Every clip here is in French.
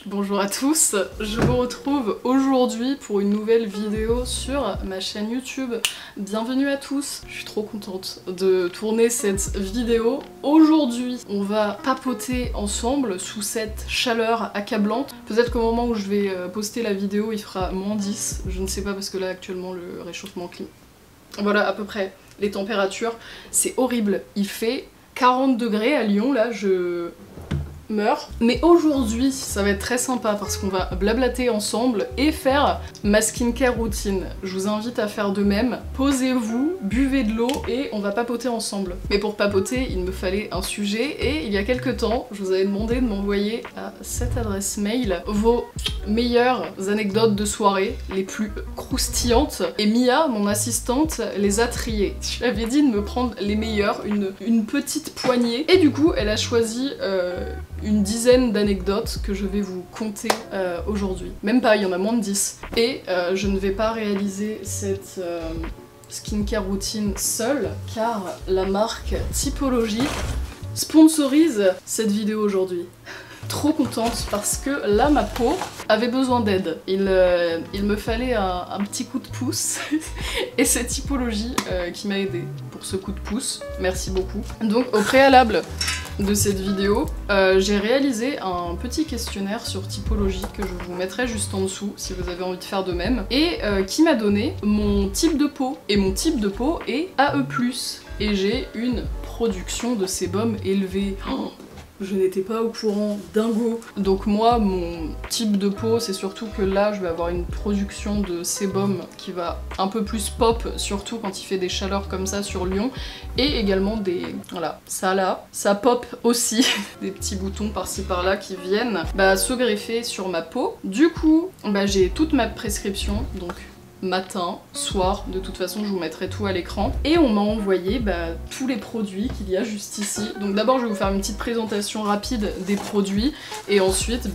Bonjour à tous, je vous retrouve aujourd'hui pour une nouvelle vidéo sur ma chaîne YouTube. Bienvenue à tous, je suis trop contente de tourner cette vidéo. Aujourd'hui, on va papoter ensemble sous cette chaleur accablante. Peut-être qu'au moment où je vais poster la vidéo, il fera -10, je ne sais pas parce que là actuellement le réchauffement climatique. Voilà à peu près les températures, c'est horrible. Il fait 40 degrés à Lyon, là je meurs. Mais aujourd'hui, ça va être très sympa parce qu'on va blablater ensemble et faire ma skincare routine. Je vous invite à faire de même. Posez-vous, buvez de l'eau et on va papoter ensemble. Mais pour papoter, il me fallait un sujet et il y a quelques temps, je vous avais demandé de m'envoyer à cette adresse mail vos meilleures anecdotes de soirée, les plus croustillantes. Et Mia, mon assistante, les a triées. Je lui avais dit de me prendre les meilleures, une petite poignée. Et du coup, elle a choisi une dizaine d'anecdotes que je vais vous conter aujourd'hui. Même pas, il y en a moins de 10. Et je ne vais pas réaliser cette skincare routine seule, car la marque Typologie sponsorise cette vidéo aujourd'hui. Trop contente parce que là ma peau avait besoin d'aide. Il me fallait un petit coup de pouce et c'est Typologie qui m'a aidé pour ce coup de pouce. Merci beaucoup. Donc au préalable de cette vidéo, j'ai réalisé un petit questionnaire sur Typologie que je vous mettrai juste en dessous si vous avez envie de faire de même et qui m'a donné mon type de peau. Et mon type de peau est AE+. Et j'ai une production de sébum élevée. Oh, je n'étais pas au courant, dingo. Donc moi, mon type de peau, c'est surtout que là, je vais avoir une production de sébum qui va un peu plus pop, surtout quand il fait des chaleurs comme ça sur Lyon. Et également des... voilà, ça là, ça pop aussi. Des petits boutons par-ci par-là qui viennent se greffer sur ma peau. Du coup, j'ai toute ma prescription, donc matin, soir, de toute façon je vous mettrai tout à l'écran. Et on m'a envoyé tous les produits qu'il y a juste ici. Donc d'abord je vais vous faire une petite présentation rapide des produits et ensuite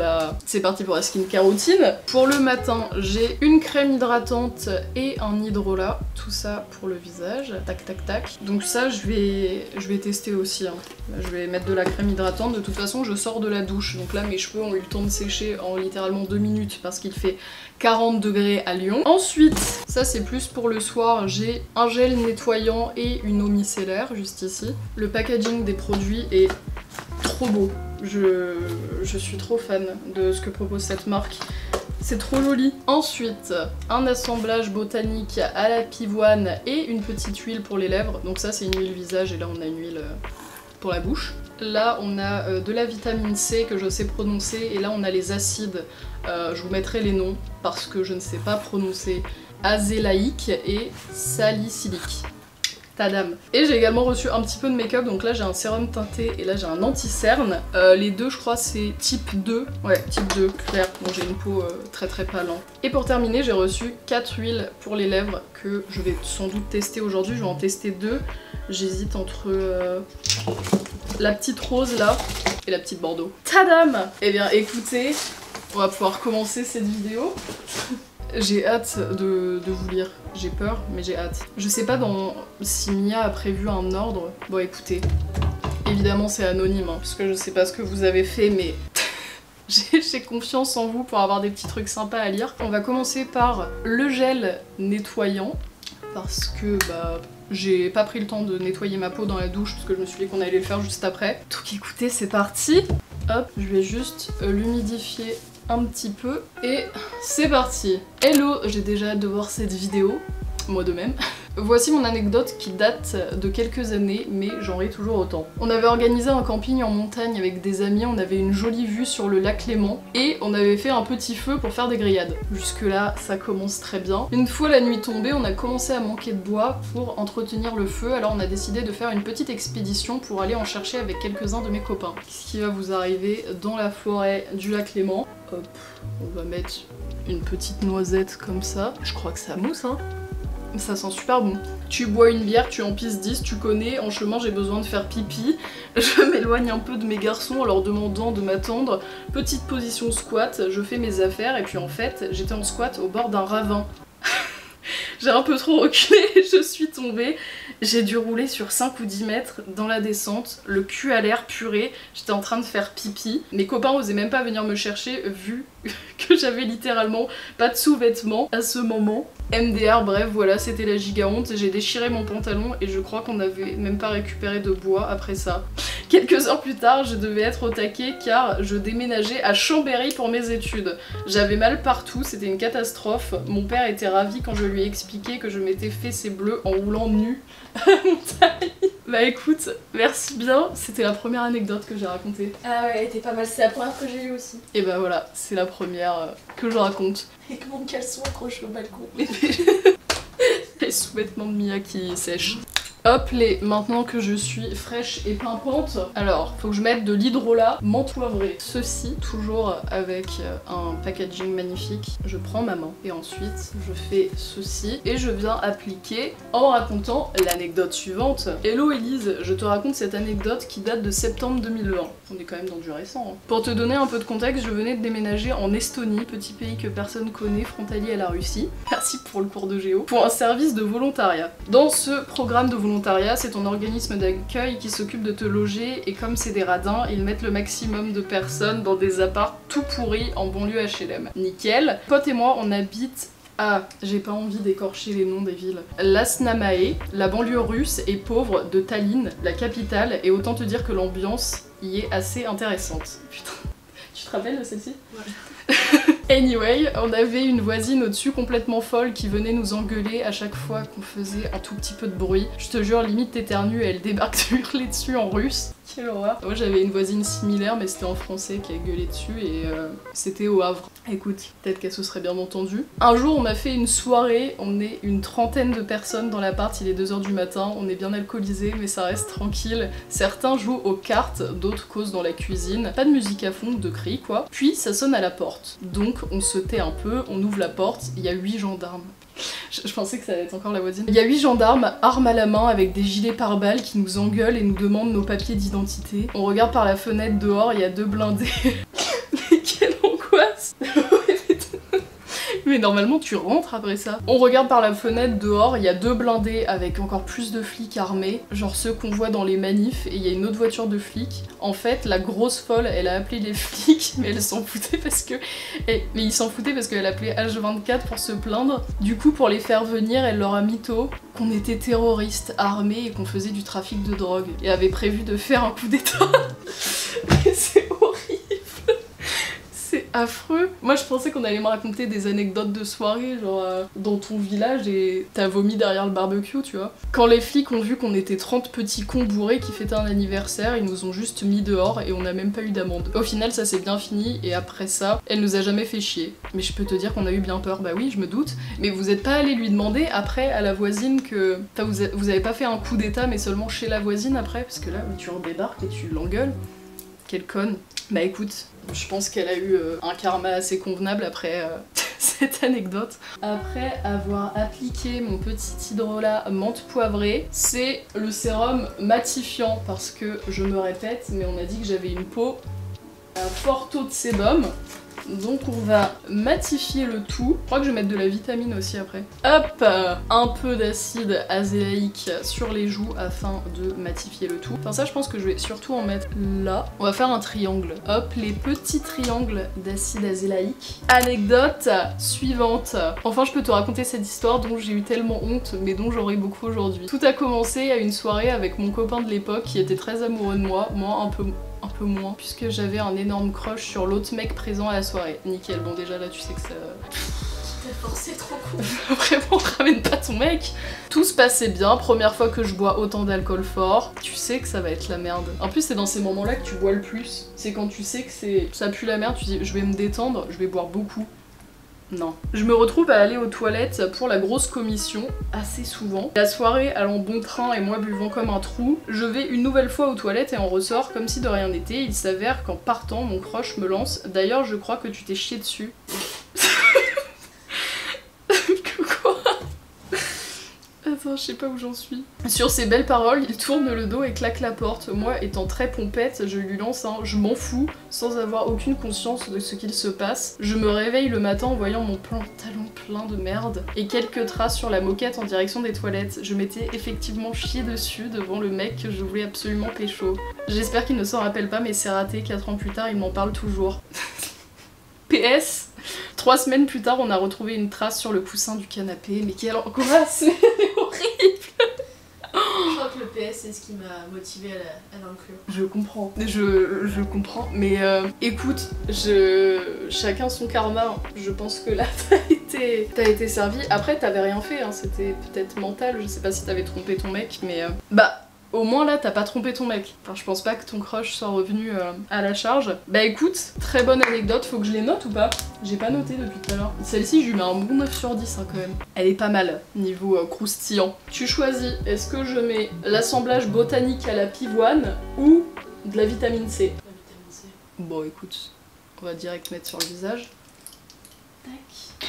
c'est parti pour la skincare routine. Pour le matin, j'ai une crème hydratante et un hydrolat, tout ça pour le visage, tac tac tac. Donc ça je vais tester aussi, hein. Je vais mettre de la crème hydratante, de toute façon je sors de la douche, donc là mes cheveux ont eu le temps de sécher en littéralement 2 minutes parce qu'il fait 40 degrés à Lyon. Ensuite, ça c'est plus pour le soir, j'ai un gel nettoyant et une eau micellaire juste ici. Le packaging des produits est trop beau. Je suis trop fan de ce que propose cette marque. C'est trop joli. Ensuite, un assemblage botanique à la pivoine et une petite huile pour les lèvres. Donc ça c'est une huile visage et là on a une huile pour la bouche. Là on a de la vitamine C que je sais prononcer et là on a les acides. Je vous mettrai les noms parce que je ne sais pas prononcer. Azélaïque et salicylique. Tadam. Et j'ai également reçu un petit peu de make-up, donc là j'ai un sérum teinté et là j'ai un anti-cerne. Les deux je crois c'est type 2, ouais type 2 clair, bon j'ai une peau très très pâle. Hein. Et pour terminer j'ai reçu 4 huiles pour les lèvres que je vais sans doute tester aujourd'hui, je vais en tester 2. J'hésite entre la petite rose là et la petite bordeaux. Tadam. Eh bien écoutez, on va pouvoir commencer cette vidéo. J'ai hâte de vous lire, j'ai peur mais j'ai hâte. Je sais pas si Mia a prévu un ordre. Bon écoutez, évidemment c'est anonyme hein, parce que je sais pas ce que vous avez fait mais j'ai confiance en vous pour avoir des petits trucs sympas à lire. On va commencer par le gel nettoyant parce que j'ai pas pris le temps de nettoyer ma peau dans la douche parce que je me suis dit qu'on allait le faire juste après. Donc écoutez c'est parti. Hop, je vais juste l'humidifier un petit peu et c'est parti. Hello, j'ai déjà hâte de voir cette vidéo, moi de même. Voici mon anecdote qui date de quelques années mais j'en ris toujours autant. On avait organisé un camping en montagne avec des amis, on avait une jolie vue sur le lac Léman et on avait fait un petit feu pour faire des grillades. Jusque là ça commence très bien. Une fois la nuit tombée on a commencé à manquer de bois pour entretenir le feu, alors on a décidé de faire une petite expédition pour aller en chercher avec quelques-uns de mes copains. Qu'est-ce qui va vous arriver dans la forêt du lac Léman? Hop, on va mettre une petite noisette comme ça. Je crois que ça mousse hein. Ça sent super bon. Tu bois une bière, tu en pisses 10, tu connais, en chemin j'ai besoin de faire pipi. Je m'éloigne un peu de mes garçons en leur demandant de m'attendre. Petite position squat, je fais mes affaires et puis en fait j'étais en squat au bord d'un ravin. J'ai un peu trop reculé, je suis tombée. J'ai dû rouler sur 5 ou 10 mètres dans la descente, le cul à l'air purée, j'étais en train de faire pipi. Mes copains osaient même pas venir me chercher vu que j'avais littéralement pas de sous-vêtements à ce moment. MDR, bref, voilà, c'était la giga honte. J'ai déchiré mon pantalon et je crois qu'on n'avait même pas récupéré de bois après ça. Quelques heures plus tard, je devais être au taquet car je déménageais à Chambéry pour mes études. J'avais mal partout, c'était une catastrophe. Mon père était ravi quand je lui ai expliqué que je m'étais fait ses bleus en roulant nu à la montagne. Bah écoute, merci bien, c'était la première anecdote que j'ai racontée. Ah ouais, elle était pas mal, c'est la première que j'ai eue aussi. Et bah voilà, c'est la première que je raconte. Avec mon caleçon accroché au balcon. Les sous-vêtements de Mia qui sèchent. Hop les, maintenant que je suis fraîche et pimpante, alors faut que je mette de l'hydrolat menthe poivrée. Ceci, toujours avec un packaging magnifique. Je prends ma main et ensuite je fais ceci et je viens appliquer en racontant l'anecdote suivante. Hello Elise, je te raconte cette anecdote qui date de septembre 2020. On est quand même dans du récent. Hein. Pour te donner un peu de contexte, je venais de déménager en Estonie, petit pays que personne connaît, frontalier à la Russie. Merci pour le cours de géo. Pour un service de volontariat. Dans ce programme de volontariat, c'est ton organisme d'accueil qui s'occupe de te loger et comme c'est des radins, ils mettent le maximum de personnes dans des apparts tout pourris en banlieue HLM. Nickel. Pote et moi, on habite à, j'ai pas envie d'écorcher les noms des villes, Lasnamäe, la banlieue russe et pauvre de Tallinn, la capitale, et autant te dire que l'ambiance y est assez intéressante. Putain, tu te rappelles de celle-ci? Ouais. Anyway, on avait une voisine au-dessus complètement folle qui venait nous engueuler à chaque fois qu'on faisait un tout petit peu de bruit. Je te jure, limite t'éternues et elle débarque de hurler dessus en russe. Quelle horreur. Moi j'avais une voisine similaire mais c'était en français qui a gueulé dessus et c'était au Havre. Écoute, peut-être qu'elle se serait bien entendue. Un jour on m'a fait une soirée, on est une trentaine de personnes dans l'appart, il est 2 h du matin, on est bien alcoolisés mais ça reste tranquille. Certains jouent aux cartes, d'autres causent dans la cuisine. Pas de musique à fond, de cris quoi. Puis ça sonne à la porte. Donc on se tait un peu, on ouvre la porte, il y a 8 gendarmes. Je pensais que ça allait être encore la voisine. Il y a 8 gendarmes, armes à la main, avec des gilets pare-balles qui nous engueulent et nous demandent nos papiers d'identité. On regarde par la fenêtre dehors, il y a 2 blindés. Mais quelle angoisse. Mais normalement tu rentres après ça. On regarde par la fenêtre dehors, il y a 2 blindés avec encore plus de flics armés, genre ceux qu'on voit dans les manifs, et il y a une autre voiture de flics. En fait, la grosse folle, elle a appelé les flics, mais elle s'en foutait parce que... Mais ils s'en foutaient parce qu'elle appelait H24 pour se plaindre. Du coup, pour les faire venir, elle leur a mytho qu'on était terroristes armés et qu'on faisait du trafic de drogue. Et avait prévu de faire un coup d'état. Mais c'est horrible. C'est affreux. Moi je pensais qu'on allait me raconter des anecdotes de soirée, genre dans ton village et t'as vomi derrière le barbecue, tu vois. Quand les flics ont vu qu'on était 30 petits cons bourrés qui fêtaient un anniversaire, ils nous ont juste mis dehors et on n'a même pas eu d'amende. Au final ça s'est bien fini et après ça, elle nous a jamais fait chier. Mais je peux te dire qu'on a eu bien peur, bah oui je me doute. Mais vous êtes pas allé lui demander après à la voisine que... Enfin, vous avez pas fait un coup d'état mais seulement chez la voisine après, parce que là tu redébarques et tu l'engueules. Quelle conne. Bah écoute, je pense qu'elle a eu un karma assez convenable après cette anecdote. Après avoir appliqué mon petit hydrolat menthe poivrée, c'est le sérum matifiant parce que, je me répète, mais on a dit que j'avais une peau à fort taux de sébum. Donc on va matifier le tout. Je crois que je vais mettre de la vitamine aussi après. Hop, un peu d'acide azélaïque sur les joues afin de matifier le tout. Enfin ça je pense que je vais surtout en mettre là. On va faire un triangle. Hop, les petits triangles d'acide azélaïque. Anecdote suivante. Enfin je peux te raconter cette histoire dont j'ai eu tellement honte mais dont j'aurai beaucoup aujourd'hui. Tout a commencé à une soirée avec mon copain de l'époque qui était très amoureux de moi. Moi un peu moins, puisque j'avais un énorme crush sur l'autre mec présent à la soirée. Nickel, bon déjà là tu sais que ça... T'as forcé trop cool. Vraiment, ramène pas ton mec. Tout se passait bien, première fois que je bois autant d'alcool fort. Tu sais que ça va être la merde. En plus c'est dans ces moments là que tu bois le plus. C'est quand tu sais que ça pue la merde, tu dis je vais me détendre, je vais boire beaucoup. Non. Je me retrouve à aller aux toilettes pour la grosse commission, assez souvent. La soirée allant bon train et moi buvant comme un trou, je vais une nouvelle fois aux toilettes et on ressort comme si de rien n'était. Il s'avère qu'en partant, mon crush me lance. D'ailleurs, je crois que tu t'es chié dessus. Quoi? Attends, Putain, je sais pas où j'en suis. Sur ces belles paroles, il tourne le dos et claque la porte. Moi, étant très pompette, je lui lance un « je m'en fous » sans avoir aucune conscience de ce qu'il se passe. Je me réveille le matin en voyant mon pantalon plein de merde et quelques traces sur la moquette en direction des toilettes. Je m'étais effectivement chié dessus devant le mec que je voulais absolument pécho. J'espère qu'il ne s'en rappelle pas, mais c'est raté, 4 ans plus tard, il m'en parle toujours. PS, 3 semaines plus tard, on a retrouvé une trace sur le coussin du canapé. Mais quelle angoisse, c'est horrible. Je crois que le PS c'est ce qui m'a motivé à l'inclure. Je comprends, je comprends, mais écoute, chacun son karma. Je pense que là t'as été servi. Après t'avais rien fait, hein. C'était peut-être mental. Je sais pas si t'avais trompé ton mec, mais bah. Au moins là t'as pas trompé ton mec. Enfin je pense pas que ton crush soit revenu à la charge. Bah écoute, très bonne anecdote, faut que je les note ou pas? J'ai pas noté depuis tout à l'heure. Celle-ci je lui mets un bon 9 sur 10 hein, quand même. Elle est pas mal niveau croustillant. Tu choisis, est-ce que je mets l'assemblage botanique à la pivoine ou de la vitamine C? La vitamine C. Bon écoute, on va direct mettre sur le visage. Tac.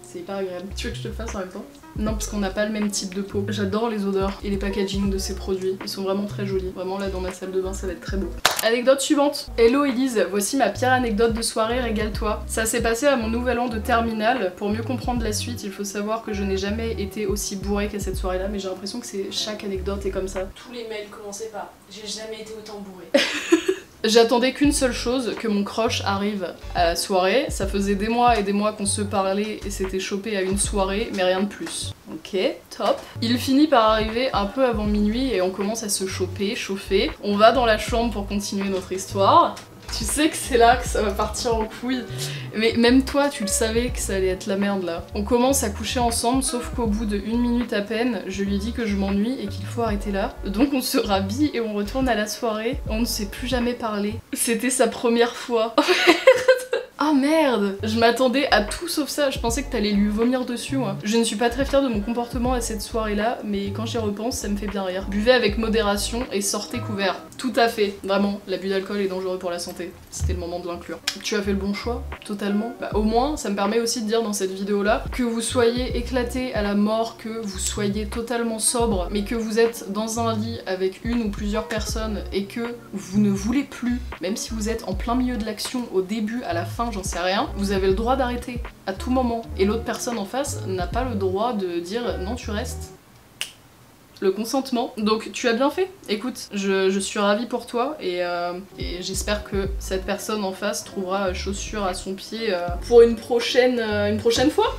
C'est hyper agréable. Tu veux que je te le fasse en même temps? Non, parce qu'on n'a pas le même type de peau. J'adore les odeurs et les packaging de ces produits. Ils sont vraiment très jolis. Vraiment là dans ma salle de bain ça va être très beau. Anecdote suivante. Hello Elise, voici ma pire anecdote de soirée, régale-toi. Ça s'est passé à mon nouvel an de terminale. Pour mieux comprendre la suite, il faut savoir que je n'ai jamais été aussi bourrée qu'à cette soirée-là, mais j'ai l'impression que chaque anecdote est comme ça. Tous les mails commençaient par « j'ai jamais été autant bourrée ». J'attendais qu'une seule chose, que mon crush arrive à la soirée. Ça faisait des mois et des mois qu'on se parlait et s'était chopé à une soirée, mais rien de plus. Ok, top. Il finit par arriver un peu avant minuit et on commence à se chauffer. On va dans la chambre pour continuer notre histoire. Tu sais que c'est là que ça va partir en couille. Mais même toi, tu le savais que ça allait être la merde là. On commence à coucher ensemble, sauf qu'au bout de 1 minute à peine, je lui dis que je m'ennuie et qu'il faut arrêter là. Donc on se rhabille et on retourne à la soirée. On ne s'est plus jamais parlé. C'était sa première fois. Ah merde! Je m'attendais à tout sauf ça, je pensais que t'allais lui vomir dessus moi. Je ne suis pas très fière de mon comportement à cette soirée-là, mais quand j'y repense, ça me fait bien rire. Buvez avec modération et sortez couvert. Tout à fait. Vraiment, l'abus d'alcool est dangereux pour la santé. C'était le moment de l'inclure. Tu as fait le bon choix, totalement. Bah au moins, ça me permet aussi de dire dans cette vidéo-là que vous soyez éclaté à la mort, que vous soyez totalement sobre, mais que vous êtes dans un lit avec une ou plusieurs personnes et que vous ne voulez plus, même si vous êtes en plein milieu de l'action, au début, à la fin, j'en sais rien, vous avez le droit d'arrêter à tout moment. Et l'autre personne en face n'a pas le droit de dire non tu restes. Le consentement. Donc tu as bien fait. Écoute, je suis ravie pour toi et j'espère que cette personne en face trouvera chaussure à son pied pour une prochaine fois.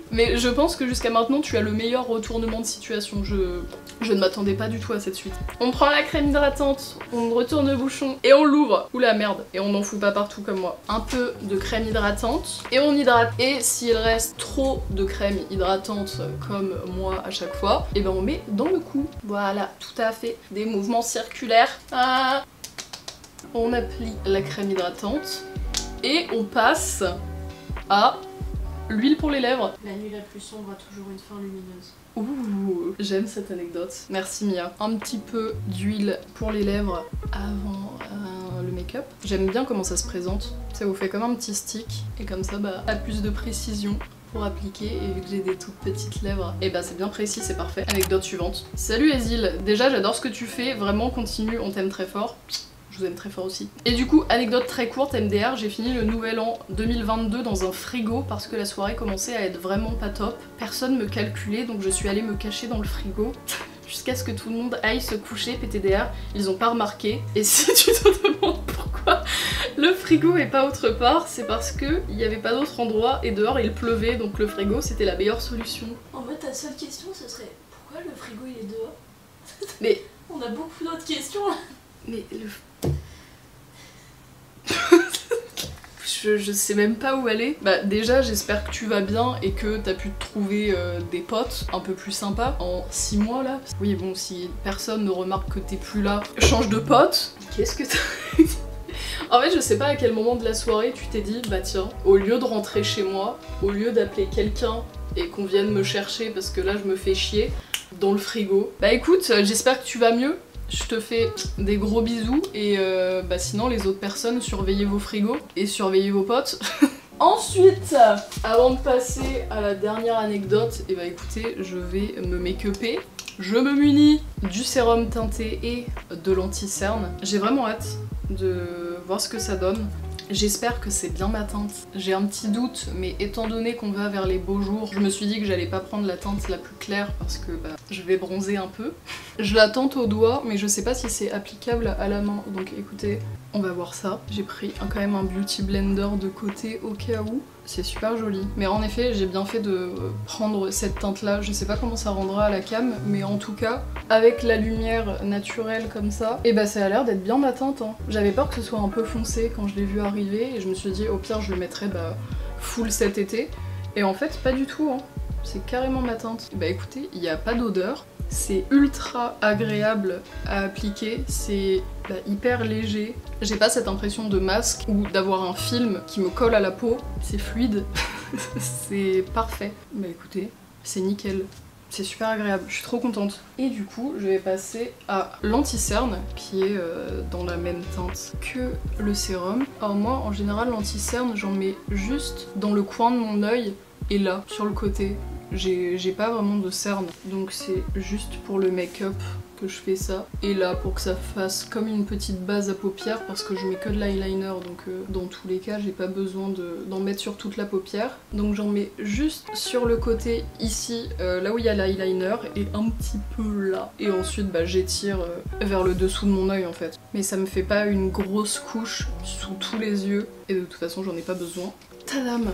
Mais je pense que jusqu'à maintenant tu as le meilleur retournement de situation. Je ne m'attendais pas du tout à cette suite. On prend la crème hydratante, on retourne le bouchon et on l'ouvre. Oula merde, et on n'en fout pas partout comme moi. Un peu de crème hydratante et on hydrate. Et s'il reste trop de crème hydratante comme moi à chaque fois, et ben on met dans le cou. Voilà, tout à fait. Des mouvements circulaires. Ah. On applique la crème hydratante et on passe à l'huile pour les lèvres. La nuit la plus sombre a toujours une fin lumineuse. Ouh, j'aime cette anecdote. Merci Mia. Un petit peu d'huile pour les lèvres avant le make-up. J'aime bien comment ça se présente. Ça vous fait comme un petit stick et comme ça, bah, à plus de précision pour appliquer et vu que j'ai des toutes petites lèvres, et bah c'est bien précis, c'est parfait. Anecdote suivante. Salut Azil, déjà j'adore ce que tu fais, vraiment continue, on t'aime très fort. Je vous aime très fort aussi. Et du coup, anecdote très courte, MDR, j'ai fini le nouvel an 2022 dans un frigo parce que la soirée commençait à être vraiment pas top. Personne me calculait, donc je suis allée me cacher dans le frigo jusqu'à ce que tout le monde aille se coucher, PTDR. Ils ont pas remarqué. Et si tu te demandes pourquoi le frigo est pas autre part, c'est parce que il y avait pas d'autre endroit et dehors il pleuvait, donc le frigo c'était la meilleure solution. En fait, ta seule question ce serait pourquoi le frigo il est dehors? Mais on a beaucoup d'autres questions là. Mais le... je sais même pas où aller. Bah déjà j'espère que tu vas bien et que t'as pu te trouver des potes un peu plus sympas en 6 mois là. Oui bon, si personne ne remarque que t'es plus là, change de pote. Qu'est-ce que t'as... En fait je sais pas à quel moment de la soirée tu t'es dit bah tiens, au lieu de rentrer chez moi, au lieu d'appeler quelqu'un et qu'on vienne me chercher parce que là je me fais chier dans le frigo. Bah écoute, j'espère que tu vas mieux. Je te fais des gros bisous et bah sinon les autres personnes, surveillez vos frigos et surveillez vos potes. Ensuite, avant de passer à la dernière anecdote, et bah écoutez, je vais me make-upper. Je me munis du sérum teinté et de l'anti-cerne. J'ai vraiment hâte de voir ce que ça donne. J'espère que c'est bien ma teinte. J'ai un petit doute, mais étant donné qu'on va vers les beaux jours, je me suis dit que j'allais pas prendre la teinte la plus claire parce que bah, je vais bronzer un peu. Je la tente au doigt, mais je sais pas si c'est applicable à la main. Donc écoutez, on va voir ça. J'ai pris quand même un beauty blender de côté au cas où. C'est super joli. Mais en effet, j'ai bien fait de prendre cette teinte-là. Je sais pas comment ça rendra à la cam, mais en tout cas, avec la lumière naturelle comme ça, et bah ça a l'air d'être bien ma teinte. Hein. J'avais peur que ce soit un peu foncé quand je l'ai vu arriver, et je me suis dit au pire je le mettrais full cet été. Et en fait, pas du tout. Hein. C'est carrément ma teinte. Bah écoutez, il n'y a pas d'odeur. C'est ultra agréable à appliquer, c'est hyper léger. J'ai pas cette impression de masque ou d'avoir un film qui me colle à la peau, c'est fluide, c'est parfait. Bah écoutez, c'est nickel, c'est super agréable, je suis trop contente. Et du coup, je vais passer à l'anti-cerne qui est dans la même teinte que le sérum. Alors moi, en général, l'anti-cerne, j'en mets juste dans le coin de mon œil et là, sur le côté. J'ai pas vraiment de cerne, donc c'est juste pour le make-up que je fais ça. Et là, pour que ça fasse comme une petite base à paupières, parce que je mets que de l'eyeliner, donc dans tous les cas, j'ai pas besoin d'en mettre sur toute la paupière. Donc j'en mets juste sur le côté ici, là où il y a l'eyeliner, et un petit peu là. Et ensuite, j'étire vers le dessous de mon œil en fait. Mais ça me fait pas une grosse couche sous tous les yeux, et de toute façon, j'en ai pas besoin. Tadam!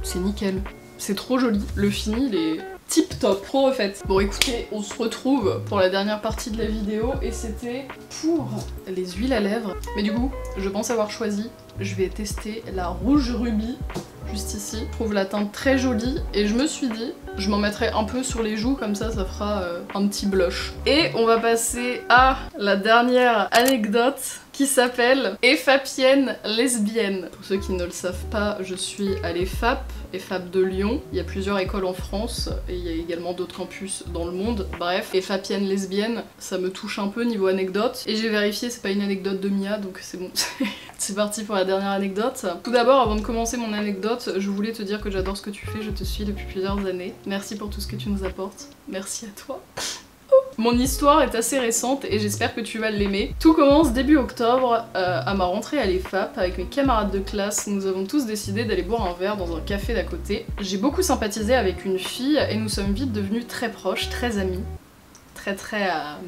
C'est nickel. C'est trop joli. Le fini, il est tip top, trop refaite. Bon écoutez, on se retrouve pour la dernière partie de la vidéo et c'était pour les huiles à lèvres. Mais du coup, je pense avoir choisi. Je vais tester la rouge rubis, juste ici. Je trouve la teinte très jolie et je me suis dit, je m'en mettrai un peu sur les joues, comme ça fera un petit blush. Et on va passer à la dernière anecdote qui s'appelle EFAPienne lesbienne. Pour ceux qui ne le savent pas, je suis à l'EFAP de Lyon. Il y a plusieurs écoles en France et il y a également d'autres campus dans le monde. Bref, EFAPienne lesbienne, ça me touche un peu niveau anecdote. Et j'ai vérifié, c'est pas une anecdote de Mia, donc c'est bon. C'est parti pour la dernière anecdote. Tout d'abord, avant de commencer mon anecdote, je voulais te dire que j'adore ce que tu fais, je te suis depuis plusieurs années. Merci pour tout ce que tu nous apportes. Merci à toi. Mon histoire est assez récente et j'espère que tu vas l'aimer. Tout commence début octobre, à ma rentrée à l'EFAP, avec mes camarades de classe. Nous avons tous décidé d'aller boire un verre dans un café d'à côté. J'ai beaucoup sympathisé avec une fille et nous sommes vite devenus très proches, très amis. Très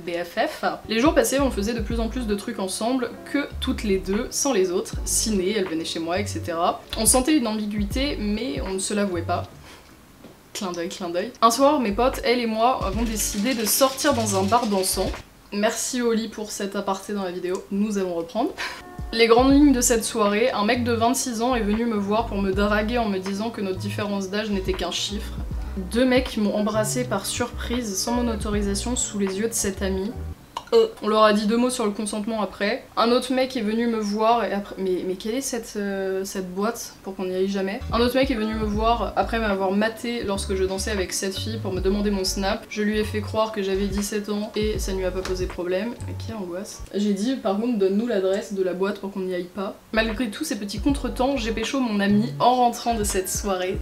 BFF. Les jours passés, on faisait de plus en plus de trucs ensemble, que toutes les deux, sans les autres. Ciné, elle venait chez moi, etc. On sentait une ambiguïté, mais on ne se l'avouait pas. Clin d'œil, clin d'œil. Un soir, mes potes, elle et moi, avons décidé de sortir dans un bar dansant. Merci Oli pour cet aparté dans la vidéo, nous allons reprendre. Les grandes lignes de cette soirée, un mec de 26 ans est venu me voir pour me draguer en me disant que notre différence d'âge n'était qu'un chiffre. Deux mecs m'ont embrassé par surprise, sans mon autorisation, sous les yeux de cet ami. On leur a dit 2 mots sur le consentement après. Un autre mec est venu me voir et après... Mais quelle est cette boîte pour qu'on n'y aille jamais? Un autre mec est venu me voir après m'avoir maté lorsque je dansais avec cette fille pour me demander mon snap. Je lui ai fait croire que j'avais 17 ans et ça ne lui a pas posé problème. Mais quelle angoisse. J'ai dit par contre donne-nous l'adresse de la boîte pour qu'on n'y aille pas. Malgré tous ces petits contretemps, j'ai pécho mon amie en rentrant de cette soirée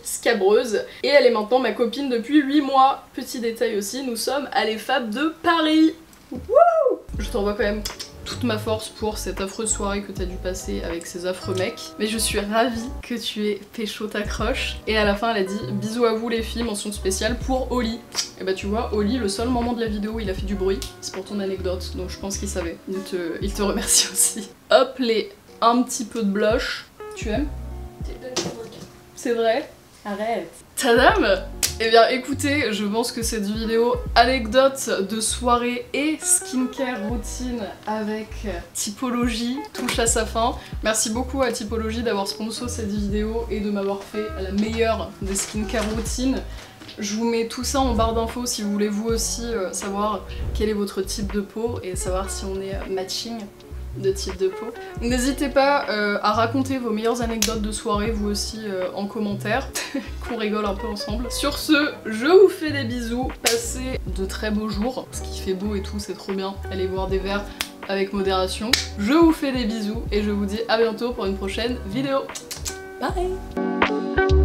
scabreuse. Et elle est maintenant ma copine depuis 8 mois. Petit détail aussi, nous sommes à l'EFAP de Paris. Wouh! Je t'envoie quand même toute ma force pour cette affreuse soirée que t'as dû passer avec ces affreux mecs. Mais je suis ravie que tu aies pécho ta crush. Et à la fin elle a dit bisous à vous les filles, mention spéciale pour Oli. Et bah tu vois, Oli, le seul moment de la vidéo où il a fait du bruit, c'est pour ton anecdote. Donc je pense qu'il savait. Il te remercie aussi. Hop les un petit peu de blush. Tu aimes? C'est vrai? Arrête. Tadam! Eh bien écoutez, je pense que cette vidéo anecdote de soirée et skincare routine avec Typologie touche à sa fin. Merci beaucoup à Typologie d'avoir sponsor cette vidéo et de m'avoir fait la meilleure des skincare routines. Je vous mets tout ça en barre d'infos si vous voulez vous aussi savoir quel est votre type de peau et savoir si on est matching de type de peau. N'hésitez pas à raconter vos meilleures anecdotes de soirée vous aussi en commentaire, qu'on rigole un peu ensemble. Sur ce, je vous fais des bisous, passez de très beaux jours, parce qu'il fait beau et tout, c'est trop bien, allez boire des verres avec modération. Je vous fais des bisous et je vous dis à bientôt pour une prochaine vidéo. Bye.